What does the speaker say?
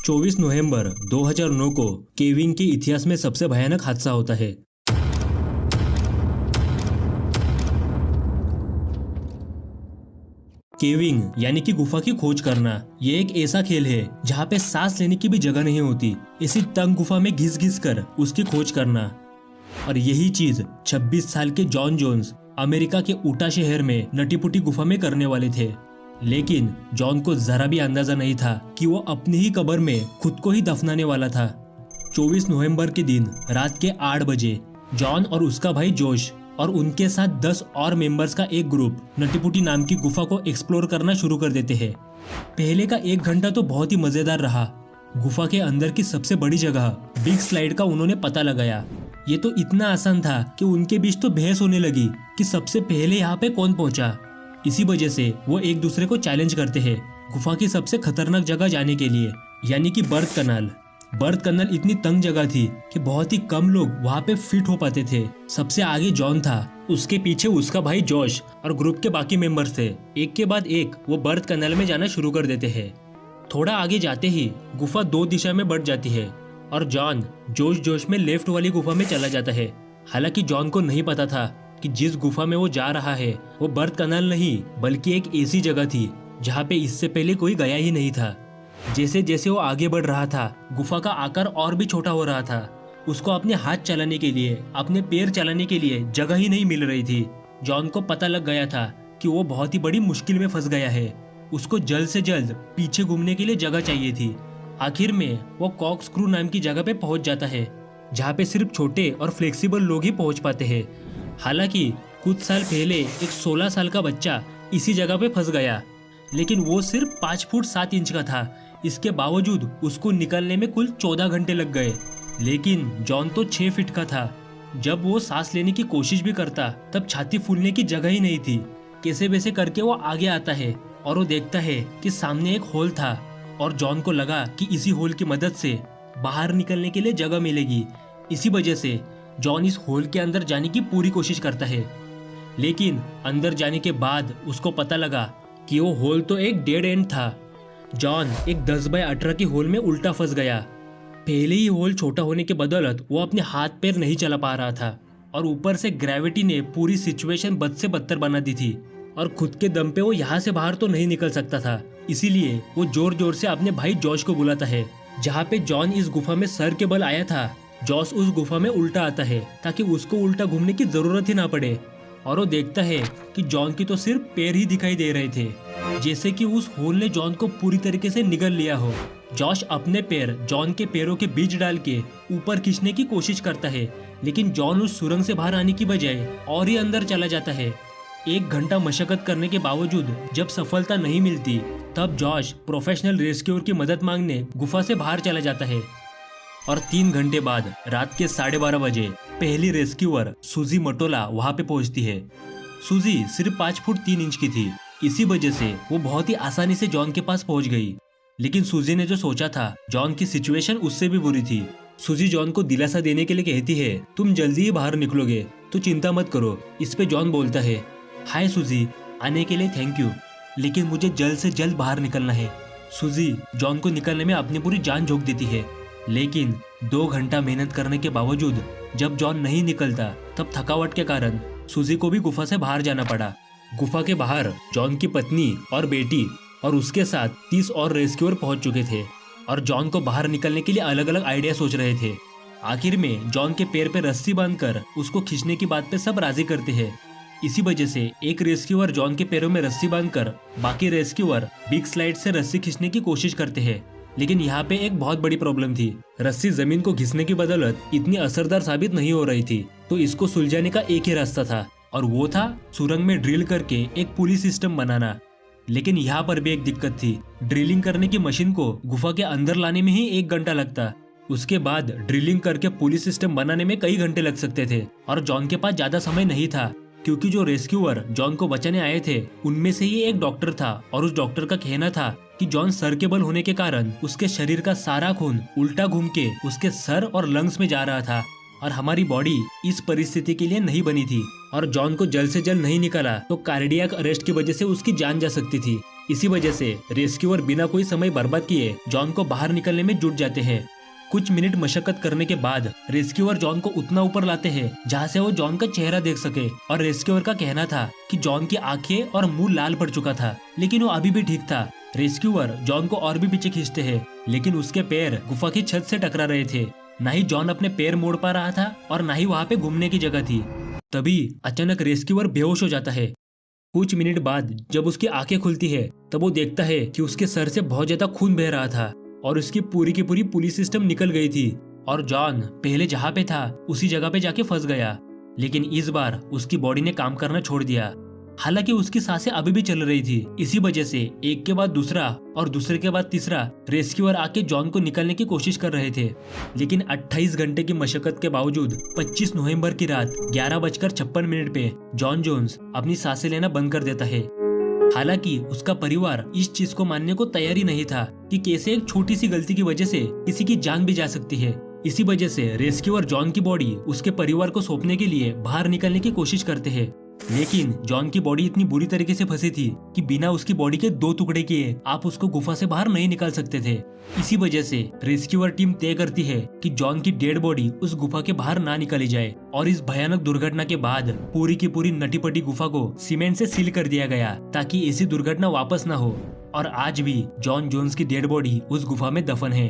24 नवंबर 2009 को केविंग के इतिहास में सबसे भयानक हादसा होता है। केविंग यानी कि गुफा की खोज करना, ये एक ऐसा खेल है जहाँ पे सांस लेने की भी जगह नहीं होती। इसी तंग गुफा में घिस घिस कर उसकी खोज करना। और यही चीज 26 साल के जॉन जोन्स अमेरिका के उटा शहर में नटीपुटी गुफा में करने वाले थे। लेकिन जॉन को जरा भी अंदाजा नहीं था कि वो अपनी ही कब्र में खुद को ही दफनाने वाला था। 24 नवंबर के दिन रात के 8 बजे जॉन और उसका भाई जोश और उनके साथ 10 और मेंबर्स का एक ग्रुप नटीपुटी नाम की गुफा को एक्सप्लोर करना शुरू कर देते हैं। पहले का 1 घंटा तो बहुत ही मजेदार रहा। गुफा के अंदर की सबसे बड़ी जगह बिग स्लाइड का उन्होंने पता लगाया। ये तो इतना आसान था कि उनके बीच तो बहस होने लगी कि सबसे पहले यहाँ पे कौन पहुंचा। इसी वजह से वो एक दूसरे को चैलेंज करते हैं गुफा की सबसे खतरनाक जगह जाने के लिए, यानी कि बर्थ कनाल। बर्थ कनाल इतनी तंग जगह थी कि बहुत ही कम लोग वहाँ पे फिट हो पाते थे। सबसे आगे जॉन था, उसके पीछे उसका भाई जॉश और ग्रुप के बाकी मेंबर्स थे। एक के बाद एक वो बर्थ कनाल में जाना शुरू कर देते हैं। थोड़ा आगे जाते ही गुफा 2 दिशा में बढ़ जाती है और जॉन जोश में लेफ्ट वाली गुफा में चला जाता है। हालांकि जॉन को नहीं पता था कि जिस गुफा में वो जा रहा है वो बर्थ कनाल नहीं बल्कि एक ऐसी जगह थी जहाँ पे इससे पहले कोई गया ही नहीं था। जैसे जैसे वो आगे बढ़ रहा था गुफा का आकार और भी छोटा हो रहा था। उसको अपने हाथ चलाने के लिए, अपने पैर चलाने के लिए जगह ही नहीं मिल रही थी। जॉन को पता लग गया था कि वो बहुत ही बड़ी मुश्किल में फंस गया है। उसको जल्द से जल्द पीछे घूमने के लिए जगह चाहिए थी। आखिर में वो कॉक स्क्रू नाम की जगह पे पहुंच जाता है जहाँ पे सिर्फ छोटे और फ्लेक्सिबल लोग ही पहुंच पाते हैं। हालांकि कुछ साल पहले एक 16 साल का बच्चा इसी जगह पे फंस गया, लेकिन वो सिर्फ 5 फुट 7 इंच का था। इसके बावजूद उसको निकलने में कुल 14 घंटे लग गए। लेकिन जॉन तो 6 फीट का था। जब वो सांस लेने की कोशिश भी करता तब छाती फूलने की जगह ही नहीं थी। कैसे वैसे करके वो आगे आता है और वो देखता है कि सामने एक होल था और जॉन को लगा कि इसी होल की मदद से बाहर निकलने के लिए जगह मिलेगी। इसी वजह से जॉन इस होल के अंदर जाने की पूरी कोशिश करता है। लेकिन अंदर जाने के बाद उसको पता लगा कि वो होल तो एक डेड एंड था। जॉन एक 10 बाय 18 की होल में उल्टा फंस गया। पहले ही होल छोटा होने के बदौलत वो अपने हाथ पैर नहीं चला पा रहा था और ऊपर से ग्रेविटी ने पूरी सिचुएशन बद से बदतर बना दी थी और खुद के दम पे वो यहाँ से बाहर तो नहीं निकल सकता था। इसीलिए वो जोर जोर से अपने भाई जॉश को बुलाता है। जहाँ पे जॉन इस गुफा में सर के बल आया था, जॉश उस गुफा में उल्टा आता है ताकि उसको उल्टा घूमने की जरूरत ही ना पड़े। और वो देखता है कि जॉन की तो सिर्फ पैर ही दिखाई दे रहे थे, जैसे कि उस होल ने जॉन को पूरी तरीके से निगल लिया हो। जॉश अपने पैर जॉन के पैरों के बीच डाल के ऊपर खींचने की कोशिश करता है, लेकिन जॉन उस सुरंग से बाहर आने की बजाय और ही अंदर चला जाता है। 1 घंटा मशक्कत करने के बावजूद जब सफलता नहीं मिलती तब जॉश प्रोफेशनल रेस्क्यूअर की मदद मांगने गुफा से बाहर चला जाता है। और 3 घंटे बाद रात के 12:30 बजे पहली रेस्क्यूअर सूजी मटोला वहां पे पहुंचती है। सूजी सिर्फ 5 फुट 3 इंच की थी। इसी वजह से वो बहुत ही आसानी से जॉन के पास पहुंच गई। लेकिन सूजी ने जो सोचा था, जॉन की सिचुएशन उससे भी बुरी थी। सूजी जॉन को दिलासा देने के लिए कहती है, तुम जल्दी ही बाहर निकलोगे, तो चिंता मत करो। इस पे जॉन बोलता है, हाय सूजी, आने के लिए थैंक यू, लेकिन मुझे जल्द से जल्द बाहर निकलना है। सूजी जॉन को निकलने में अपनी पूरी जान झोंक देती है। लेकिन 2 घंटा मेहनत करने के बावजूद जब जॉन नहीं निकलता तब थकावट के कारण सूजी को भी गुफा से बाहर जाना पड़ा। गुफा के बाहर जॉन की पत्नी और बेटी और उसके साथ 30 और रेस्क्यूअर पहुंच चुके थे और जॉन को बाहर निकलने के लिए अलग अलग आइडिया सोच रहे थे। आखिर में जॉन के पैर पे रस्सी बांधकर उसको खींचने की बात पे सब राजी करते हैं। इसी वजह से एक रेस्क्यूअर जॉन के पैरों में रस्सी बांधकर बाकी रेस्क्यूअर बिग स्लाइड से रस्सी खींचने की कोशिश करते हैं। लेकिन यहाँ पे एक बहुत बड़ी प्रॉब्लम थी। रस्सी जमीन को घिसने की बदौलत इतनी असरदार साबित नहीं हो रही थी, तो इसको सुलझाने का एक ही रास्ता था और वो था सुरंग में ड्रिल करके एक पुली सिस्टम बनाना। लेकिन यहाँ पर भी एक दिक्कत थी। ड्रिलिंग करने की मशीन को गुफा के अंदर लाने में ही 1 घंटा लगता। उसके बाद ड्रिलिंग करके पुली सिस्टम बनाने में कई घंटे लग सकते थे और जॉन के पास ज्यादा समय नहीं था, क्योंकि जो रेस्क्यूअर जॉन को बचाने आए थे उनमें से ही एक डॉक्टर था और उस डॉक्टर का कहना था कि जॉन सर के बल होने के कारण उसके शरीर का सारा खून उल्टा घूम के उसके सर और लंग्स में जा रहा था और हमारी बॉडी इस परिस्थिति के लिए नहीं बनी थी और जॉन को जल्द से जल्द नहीं निकाला तो कार्डियक अरेस्ट की वजह से उसकी जान जा सकती थी। इसी वजह से रेस्क्यूअर बिना कोई समय बर्बाद किए जॉन को बाहर निकलने में जुट जाते हैं। कुछ मिनट मशक्कत करने के बाद रेस्क्यूअर जॉन को उतना ऊपर लाते हैं जहाँ से वो जॉन का चेहरा देख सके। और रेस्क्यूअर का कहना था कि जॉन की आंखें और मुंह लाल पड़ चुका था, लेकिन वो अभी भी ठीक था। रेस्क्यूअर जॉन को और भी पीछे खींचते हैं, लेकिन उसके पैर गुफा की छत से टकरा रहे थे। न ही जॉन अपने पैर मोड़ पा रहा था और न ही वहाँ पे घूमने की जगह थी। तभी अचानक रेस्क्यूअर बेहोश हो जाता है। कुछ मिनट बाद जब उसकी आंखें खुलती है तब वो देखता है कि उसके सर से बहुत ज्यादा खून बह रहा था और उसकी पूरी की पूरी पुलिस सिस्टम निकल गई थी और जॉन पहले जहाँ पे था उसी जगह पे जाके फंस गया। लेकिन इस बार उसकी बॉडी ने काम करना छोड़ दिया। हालांकि उसकी सांसें अभी भी चल रही थी। इसी वजह से एक के बाद दूसरा और दूसरे के बाद तीसरा रेस्क्यूअर आके जॉन को निकालने की कोशिश कर रहे थे। लेकिन 28 घंटे की मशक्कत के बावजूद 25 नवंबर की रात 11:56 पे जॉन जोन्स अपनी सांसें लेना बंद कर देता है। हालांकि उसका परिवार इस चीज को मानने को तैयार ही नहीं था कि कैसे एक छोटी सी गलती की वजह से किसी की जान भी जा सकती है। इसी वजह से रेस्क्यूअर जॉन की बॉडी उसके परिवार को सौंपने के लिए बाहर निकलने की कोशिश करते हैं। लेकिन जॉन की बॉडी इतनी बुरी तरीके से फंसी थी कि बिना उसकी बॉडी के 2 टुकड़े किए आप उसको गुफा से बाहर नहीं निकाल सकते थे। इसी वजह से रेस्क्यूअर टीम तय करती है कि जॉन की डेड बॉडी उस गुफा के बाहर ना निकाली जाए। और इस भयानक दुर्घटना के बाद पूरी की पूरी नटीपटी गुफा को सीमेंट से सील कर दिया गया ताकि ऐसी दुर्घटना वापस न हो। और आज भी जॉन जोन्स की डेड बॉडी उस गुफा में दफन है।